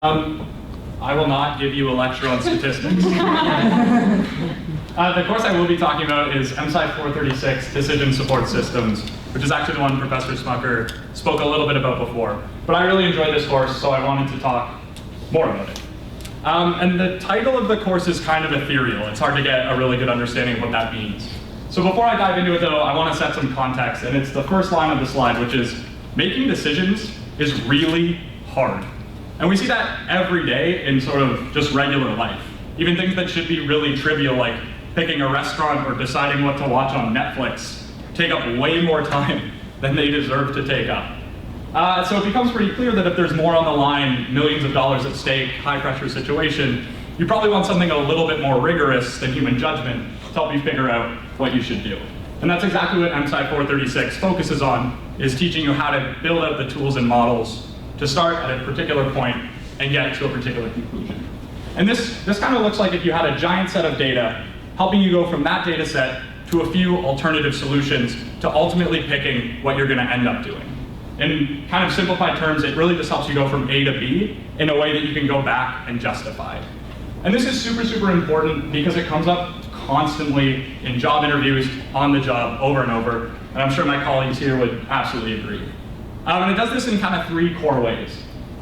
I will not give you a lecture on statistics. The course I will be talking about is MSCI 436, Decision Support Systems, which is actually the one Professor Smucker spoke a little bit about before. But I really enjoyed this course, so I wanted to talk more about it. And the title of the course is kind of ethereal. It's hard to get a really good understanding of what that means. So before I dive into it though, I want to set some context, and it's the first line of the slide, which is, making decisions is really hard. And we see that every day in sort of just regular life. Even things that should be really trivial, like picking a restaurant or deciding what to watch on Netflix, take up way more time than they deserve to take up. So it becomes pretty clear that if there's more on the line, millions of dollars at stake, high pressure situation, you probably want something a little bit more rigorous than human judgment to help you figure out what you should do. And that's exactly what MSCI 436 focuses on, is teaching you how to build out the tools and models to start at a particular point and get to a particular conclusion. And this kind of looks like if you had a giant set of data, helping you go from that data set to a few alternative solutions to ultimately picking what you're going to end up doing. In kind of simplified terms, it really just helps you go from A to B in a way that you can go back and justify. And this is super, super important because it comes up constantly in job interviews, on the job, over and over. And I'm sure my colleagues here would absolutely agree. And it does this in kind of three core ways.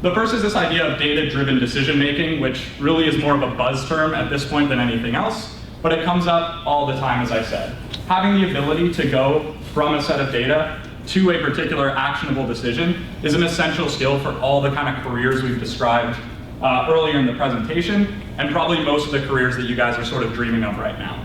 The first is this idea of data-driven decision-making, which really is more of a buzz term at this point than anything else, but it comes up all the time, as I said. Having the ability to go from a set of data to a particular actionable decision is an essential skill for all the kind of careers we've described earlier in the presentation, and probably most of the careers that you guys are sort of dreaming of right now.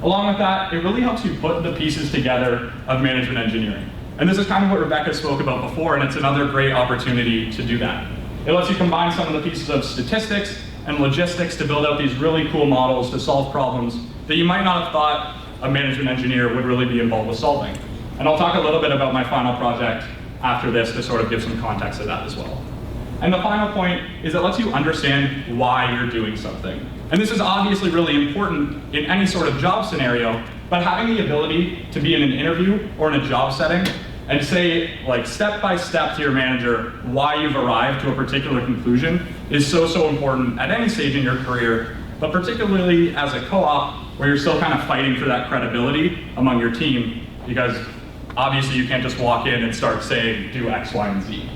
Along with that, it really helps you put the pieces together of management engineering. And this is kind of what Rebecca spoke about before, and it's another great opportunity to do that. It lets you combine some of the pieces of statistics and logistics to build out these really cool models to solve problems that you might not have thought a management engineer would really be involved with solving. And I'll talk a little bit about my final project after this to sort of give some context to that as well. And the final point is it lets you understand why you're doing something. And this is obviously really important in any sort of job scenario, but having the ability to be in an interview or in a job setting and say, like, step by step to your manager why you've arrived to a particular conclusion is so, so important at any stage in your career, but particularly as a co-op where you're still kind of fighting for that credibility among your team, because obviously you can't just walk in and start saying, do X, Y, and Z.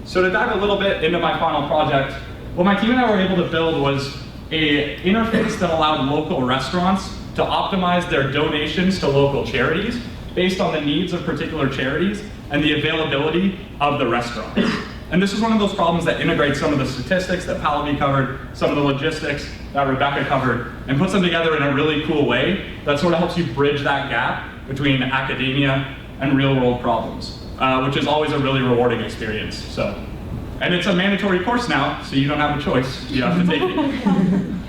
So to dive a little bit into my final project, what my team and I were able to build was an interface that allowed local restaurants to optimize their donations to local charities based on the needs of particular charities and the availability of the restaurants. And this is one of those problems that integrates some of the statistics that Pallavi covered, some of the logistics that Rebecca covered, and puts them together in a really cool way that sort of helps you bridge that gap between academia and real-world problems, which is always a really rewarding experience. And it's a mandatory course now, so you don't have a choice. You have to take it.